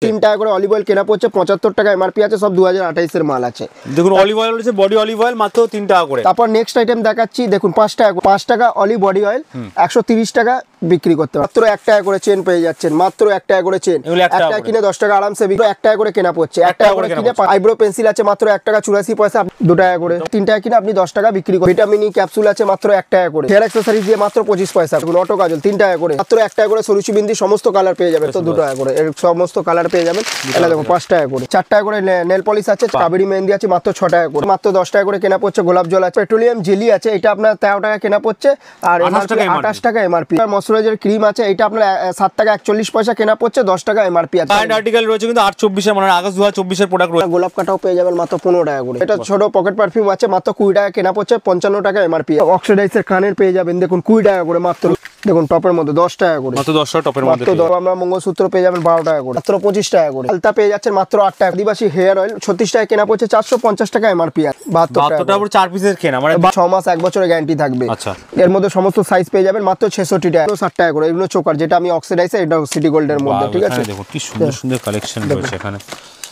3 টাকা করে olive oil কেনা পড়ছে 75 টাকা এমআরপি আছে, সব 2028 এর মাল আছে। দেখুন অলিভ অয়েল হচ্ছে বডি অলিভ অয়েল মাত্র 3 টাকা করে। তারপর নেক্সট আইটেম দেখাচ্ছি, দেখুন 5 টাকা অলিভ বডি অয়েল 130 টাকা বিক্রি করতে মাত্র 1 টাকা করে চেন পেয়ে যাচ্ছেন, মাত্র 1 টাকা করে চেন, 1 টাকা কিনে 10 টাকা আরামসে 1 টাকা করে কেনা পড়ছে। 1 টাকা করে কিনে আইব্রো পেন্সিল আছে মাত্র 1 টাকা 84 পয়সা, 2 টাকা করে। 3 টাকা কিনে আপনি 10 টাকা বিক্রি করুন। ভিটামিন ই ক্যাপসুল আছে মাত্র 1 টাকা করে। হেয়ার অ্যাকসেসরিজ দিয়ে মাত্র 25 পয়সা। অটো কাজল 3 টাকা করে, মাত্র 1 টাকা করে। সরুচি বিন্দি সমস্ত কালার পেয়ে যাবেন তো 2 টাকা করে, এর সমস্ত কালার পেয়ে যাবেন। এটা দেখো 5 টাকা করে। 4 টাকা করে নেল পলিশ আছে, কাবেরি মেহেন্দি আছে মাত্র 6 টাকা করে। মাত্র 10 টাকা করে কেনা পড়ছে গোলাপ জল আছে। পেট্রোলিয়াম জেলি আছে, এটা আপনার 13 টাকা কেনা পড়ছে আর 28 টাকা এমআরপি। ময়শ্চারাইজার ক্রিম আছে, এটা আপনার 7 টাকা 41 পয়সা কেনা পড়ছে, 10 টাকা এমআরপি আছে। কারেন্ট আর্টিকেল রয়েছে কিন্তু 824 এর মানে আগস্ট 2024 এর প্রোডাক্ট রয়েছে। গোলাপ কাটাও পেয়ে যাবেন মাত্র 15 টাকা করে। এটা ছোট পকেট পারফিউম আছে মাত্র 20 টাকা কেনা পড়ছে, 55 টাকা এমআরপি। অক্সিডাইজার কানের পেয়ে যাবেন দেখুন 20 টাকা করে মাত্র। দেখুন টপের মধ্যে 10 টাকা করে, মাত্র 10 টাকা টপের মধ্যে। আমরা মঙ্গলসূত্র পেয়ে যাবেন 12 টাকা করে, মাত্র 25 টাকা করে। আলতা পেয়ে যাচ্ছেন মাত্র 8 টাকা। আদিবাসী হেয়ার অয়েল 36 টাকা কেনা পড়ছে, 450 টাকা এমআরপি। 72 টাকা করে 4 পিসের কেনা, মানে 6 মাস 1 বছরের গ্যারান্টি থাকবে। আচ্ছা, এর মধ্যে সমস্ত সাইজ পেয়ে যাবেন মাত্র 66 টাকা, 60 টাকা করে। এগুলো চোকার, যেটা আমি অক্সিডাইজার, এটা সিটি গোল্ডের মধ্যে, ঠিক আছে। দেখুন কি সুন্দর সুন্দর কালেকশন রয়েছে এখানে।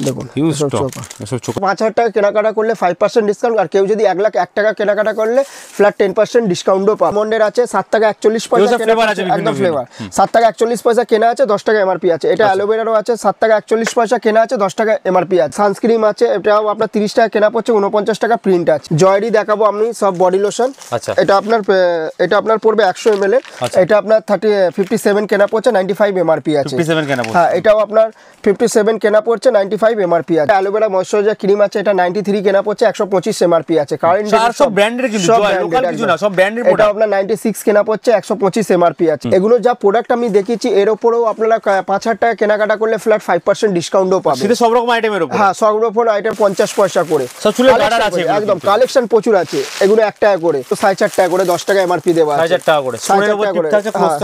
দেখুন 5000 টাকা কেনাকাটা করলে 5% ডিসকাউন্ট, আর কেউ যদি 1,01,000 টাকা কেনাকাটা করলে ফ্ল্যাট 10% ডিসকাউন্টও পাবে। মন্ডের আছে 7 টাকা 41 পয়সা, একদম ফ্লেভার 7 টাকা 41 পয়সা কেনা আছে, 10 টাকা এমআরপি আছে। এটা অ্যালোভেরারও আছে 7 টাকা 41 পয়সা কেনা আছে, 10 টাকা এমআরপি আছে। সানস্ক্রিন আছে, এটাও আপনার 30 টাকা কেনা পড়ছে, 49 টাকা প্রিন্ট আছে। জয়েরি দেখাবো আমি সব বডি লোশন। এটা আপনার পড়বে 100 ml এর, এটা আপনার 57 কেনা পড়ছে, 95 এমআরপি আছে। হ্যাঁ, এটাও আপনার 57 কেনা পড়ছে, 95 এমআরপি আছে। অ্যালোভেরা ময়শ্চারাইজার ক্রিম আছে, এটা 93 কেনা পড়ছে, 125 এমআরপি আছে। কারেন্ট সব ব্র্যান্ডের কিন্তু, লোকাল কিছু না, সব ব্র্যান্ডের প্রোডাক্ট। এটা আপনার 96 কেনা পড়ছে, 125 এমআরপি আছে। এগুলো যা প্রোডাক্ট আমি দেখিয়েছি, এর উপরেও আপনারা 5000 টাকা কেনাকাটা করলে ফ্ল্যাট 5% ডিসকাউন্টও পাবেন। সেটা সব রকম আইটেমের উপর। হ্যাঁ, সব রকম আইটেম 50 পয়সা করে। সব চুলের কালার আছে একদম, কালেকশন প্রচুর আছে। এগুলো 1 টাকা করে, তো 4.5 টাকা করে, 10 টাকা এমআরপি দেওয়া আছে। 4.5 টাকা করে, 4.5 টাকা করে,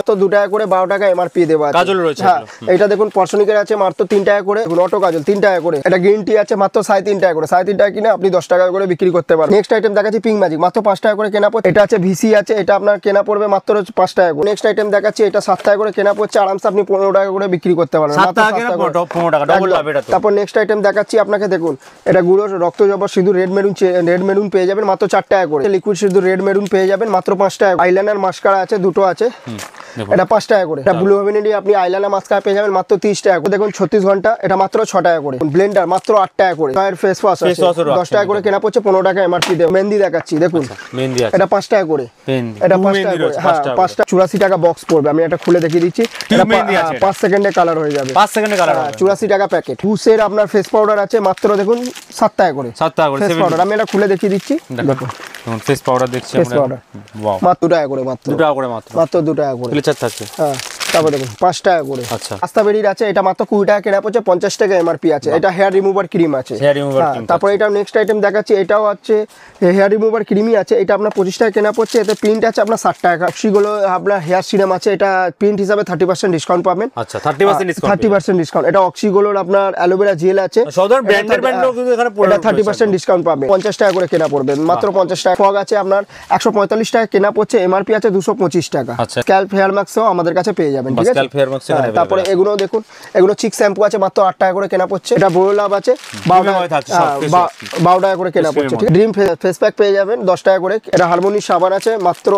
তো 2 টাকা করে, 12 টাকা এমআরপি দেওয়া আছে। কাজল রয়েছে। হ্যাঁ, এটা দেখুন পর্সনিকের আছে মাত্র 3 টাকা করে। অটো কাজল 3 টাকা করে। এটা গ্রিন টি আছে মাত্র 3.5 টাকা করে। 3.5 টাকা কিনে আপনি 10 টাকা করে বিক্রি করতে পারেন। নেক্সট আইটেম দেখাচ্ছি পিঙ্ক ম্যাজিক, মাত্র 5 টাকা করে কেনা পড়ছে। এটা আছে ভিসি আছে, এটা আপনার কেনা পড়বে মাত্র 5 টাকা করে। নেক্সট আইটেম দেখাচ্ছি, এটা 7 টাকা করে কেনা পড়ছে, আরামসে আপনি 15 টাকা করে বিক্রি করতে পারেন। 7 টাকা কেনা 15 টাকা, ডাবল লাভ এটা তো। তারপর নেক্সট আইটেম দেখাচ্ছি আপনাকে, দেখুন এটা গুঁড়ো রক্ত জবা সিঁদুর রেড মেরুন পেয়ে যাবেন মাত্র 4 টাকা করে। লিকুইড সিঁদুর রেড মেরুন পেয়ে যাবেন মাত্র 5 টাকা। আইলাইনার মাস্কারা আছে, দুটো আছে, এটা 5 টাকা করে। এটা ব্লু হেভেনেরই আপনি আইলাইনার মাস্কারা পেয়ে যাবেন মাত্র 30 টাকা করে। দেখুন 36 ঘন্টা, এটা মাত্র 6 টাকা করে। ব্লেন্ডার মাত্র 8 টাকা করে। ফায়ার ফেস ওয়াশ আছে 10 টাকা করে কেনা পড়ছে, 15 টাকা এমআরপি দেব। মেহেন্দি দেখাচ্ছি, দেখুন মেহেন্দি আছে, এটা 5 টাকা করে। এটা 5 টাকা করে, হ্যাঁ 5 টাকা 84 টাকা বক্স পড়বে। আমি এটা খুলে দেখিয়ে দিচ্ছি, এটা 5 সেকেন্ডে কালার হয়ে যাবে। 5 সেকেন্ডে কালার হবে, 84 টাকা প্যাকেট। হুসের আপনার ফেস পাউডার আছে মাত্র দেখুন 7 টাকা করে। 7 টাকা করে ফেস পাউডার, আমি এটা খুলে দেখিয়ে দিচ্ছি, দেখুন ফেস পাউডার দেখছি আমরা। ওয়াও, মাত্র 2 টাকা করে, মাত্র 2 টাকা করে, মাত্র 2 টাকা করে ফিচার থাকছে। হ্যাঁ, তারপর দেখুন 5 টাকা করে। আচ্ছা, আস্তা বেরির আছে, এটা মাত্র 20 টাকা কেনা পড়ছে, 50 টাকা এমআরপি আছে। এটা হেয়ার রিমুভার ক্রিম আছে। তারপর এটা নেক্সট আইটেম দেখাচ্ছি, এটাও আছে হেয়ার রিমুভার ক্রিমই আছে, এটা আপনার 25 টাকা কেনা পড়ছে। এতে প্রিন্ট আছে আপনার 60 টাকা। অক্সিগুলো আপনার হেয়ার সিরাম আছে, এটা প্রিন্ট হিসাবে 30% ডিসকাউন্ট পাবেন। আচ্ছা, 30% ডিসকাউন্ট। এটা অক্সিগুলোর আপনার অ্যালোভেরা জেল আছে, সাধারণ ব্র্যান্ডের কিন্তু এখানে 30% ডিসকাউন্ট পাবেন। 50 টাকা করে কেনা পড়বে, মাত্র 50 টাকা। ফগ আছে আপনার 145 টাকা কেনা পড়ছে, এমআরপি আছে 225 টাকা। স্ক্যাল্প হেয়ার মাস্কও আমাদের কাছে পেয়ে যাবেন, ঠিক আছে। তারপরে এগুলো দেখুন, এগুলো চিক শ্যাম্পু আছে মাত্র 8 টাকা করে কেনা পড়ছে। এটা বোরো লাভ আছে 12 টাকা করে কেনা পড়ছে, ঠিক আছে। ড্রিম ফেস প্যাক পেয়ে যাবেন 10 টাকা করে। এটা হারমোনি সাবান আছে মাত্র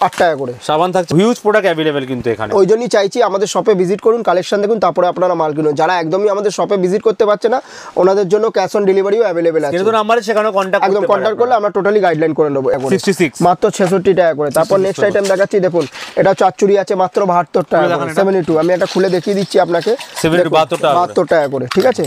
8 টাকা করে। সাবান থাকছে, হিউজ প্রোডাক্ট अवेलेबल কিন্তু এখানে। ওই জন্যই চাইছি আমাদের শপে ভিজিট করুন, কালেকশন দেখুন, তারপরে আপনারা মাল কিনুন। যারা একদমই আমাদের শপে ভিজিট করতে পারছে না, ওনাদের জন্য ক্যাশ অন ডেলিভারিও अवेलेबल আছে। কিন্তু নাম্বারে সেখানে কন্টাক্ট করলে আমরা টোটালি গাইডলাইন করে নেব। 66 মাত্র 66 টাকা করে। তারপর নেক্সট আইটেম দেখাচ্ছি, দেখুন এটা চাচুরি আছে মাত্র 72 টাকা করে। 72, আমি এটা খুলে দেখিয়ে দিচ্ছি আপনাকে, 72 টাকা করে, ঠিক আছে।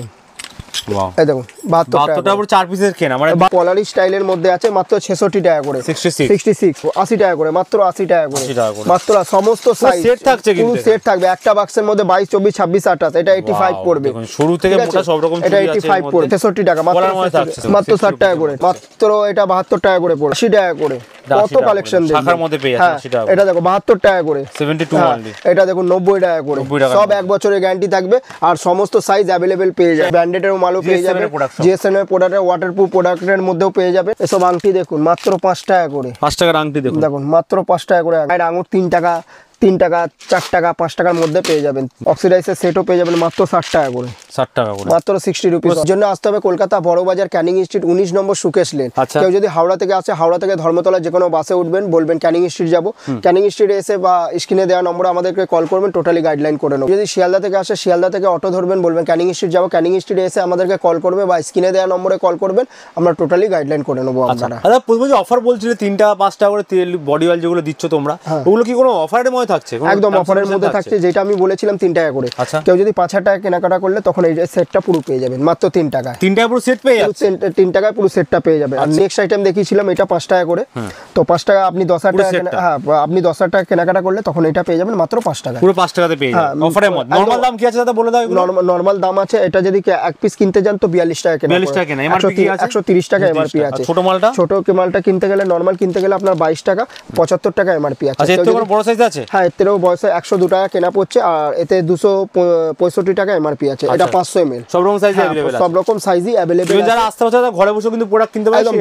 ওয়াও, এই দেখুন 72 টাকা করে 4 পিসের কেনা, মানে পলারি স্টাইলের মধ্যে আছে মাত্র 66 টাকা করে। 66 80 টাকা করে, মাত্র 80 টাকা করে। মাত্র সমস্ত সাইজ সেট থাকছে, কিন্তু সেট থাকবে। একটা বাক্সের মধ্যে 22 24 26 28, এটা 85 পড়বে। দেখুন শুরু থেকে মোটা সব রকম এটা 85 পড়বে। 66 টাকা মাত্র 60 টাকা করে। মাত্র এটা 72 টাকা করে পড়বে। 80 টাকা করে। কত কালেকশন দেখুন, শাখার মধ্যে পেয়ে যাচ্ছে 80 টাকা। এটা দেখো 72 টাকা করে, 72 অনলি। এটা দেখুন 90 টাকা করে। সব 1 বছরের গ্যারান্টি থাকবে, আর সমস্ত সাইজ अवेलेबल পেয়ে যাবে। ব্র্যান্ডেডের মালও পেয়ে যাবে, জিএসএম এর প্রোডাক্টের ওয়াটারপ্রুফ প্রোডাক্টের মধ্যেও পেয়ে যাবে। এসব আংটি দেখুন মাত্র 5 টাকা করে। 5 টাকার আংটি দেখুন, মাত্র 5 টাকা করে। আর আঙুর 3 টাকা 3 টাকা 4 টাকা 5 টাকার মধ্যে পেয়ে যাবেন। অক্সিডাইজার সেটও পেয়ে যাবেন মাত্র 60 টাকা করে, 60 টাকা করে, মাত্র 60 রুপিস। জন্য আসতে হবে কলকাতা বড় বাজার, ক্যানিং স্ট্রিট 19 নম্বর সুকেশ লেন। আচ্ছা। কেউ যদি হাওড়া থেকে আসে, হাওড়া থেকে ধর্মতলা যে কোনো বাসে উঠবেন, বলবেন ক্যানিং স্ট্রিট যাব, ক্যানিং স্ট্রিটে এসে বা স্ক্রিনে দেওয়া নম্বরে আমাদেরকে কল করবেন, টোটালি গাইডলাইন করে নেব। যদি শিয়ালদা থেকে আসে, শিয়ালদা থেকে অটো ধরবেন, বলবেন ক্যানিং স্ট্রিট যাব, ক্যানিং স্ট্রিটে এসে আমাদেরকে কল করবে বা স্ক্রিনে দেওয়া নম্বরে কল করবেন, আমরা টোটালি গাইডলাইন করে নেবো আপনারা। দাদা প্রথমে যে অফার বলছিলে 3 টাকা 5 টাকা করে তেল বডি অয়েল যেগুলো দিচ্ছ তোমরা, ওগুলো কি কোনো অফারের মধ্যে থাকছে? একদম অফারের মধ্যে থাকছে, যেটা আমি বলেছিলাম 3 টাকা করে। আচ্ছা। কেউ যদি 5,000 টাকা কেনাকাটা করলে তখন এই সেটটা পুরো পেয়ে যাবেন মাত্র 3 টাকায়। 3 টাকা পুরো সেট পেয়ে যাচ্ছে, 3 টাকায় পুরো সেটটা পেয়ে যাবেন। আর নেক্সট আইটেম দেখিয়েছিলাম এটা 5 টাকা করে, তো 5 টাকা আপনি 10,000 টাকা হ্যাঁ আপনি 10,000 টাকা কেনাকাটা করলে তখন এটা পেয়ে যাবেন মাত্র 5 টাকা, পুরো 5 টাকাতে পেয়ে যাবেন অফারের মধ্যে। নরমাল দাম কি আছে দাদা বলে দাও? নরমাল দাম আছে, এটা যদি এক পিস কিনতে যান তো 42 টাকা কেনা, 42 টাকা কেনা, এমআরপি কি আছে? 130 টাকা এমআরপি আছে। ছোট মালটা, ছোট মালটা কিনতে গেলে, নরমাল কিনতে গেলে আপনার 22 টাকা 75 টাকা এমআরপি আছে। আচ্ছা, এর থেকে বড় সাইজ আছে? হ্যাঁ, এর থেকেও বড় সাইজ 102 টাকা কেনা পড়ছে, আর এতে 265 টাকা এমআরপি আছে। এটা 500 ml, সব রকম সাইজ अवेलेबल আছে, সব রকম সাইজই अवेलेबल আছে। যারা আসতে পারছে ঘরে বসে কিন্তু প্রোডাক্ট কিনতে পারে, একদম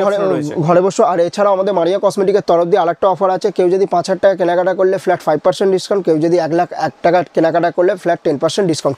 ঘরে বসে। আর এছাড়াও আমাদের মারিয়া কসমেটিকের তরফ দিয়ে আরেকটা অফার আছে, কেউ যদি 5,000 টাকা কেনাকাটা করলে ফ্ল্যাট 5% ডিসকাউন্ট, কেউ যদি 1,00,000 টাকা কেনাকাটা করলে ফ্ল্যাট 10% ডিসকাউন্ট।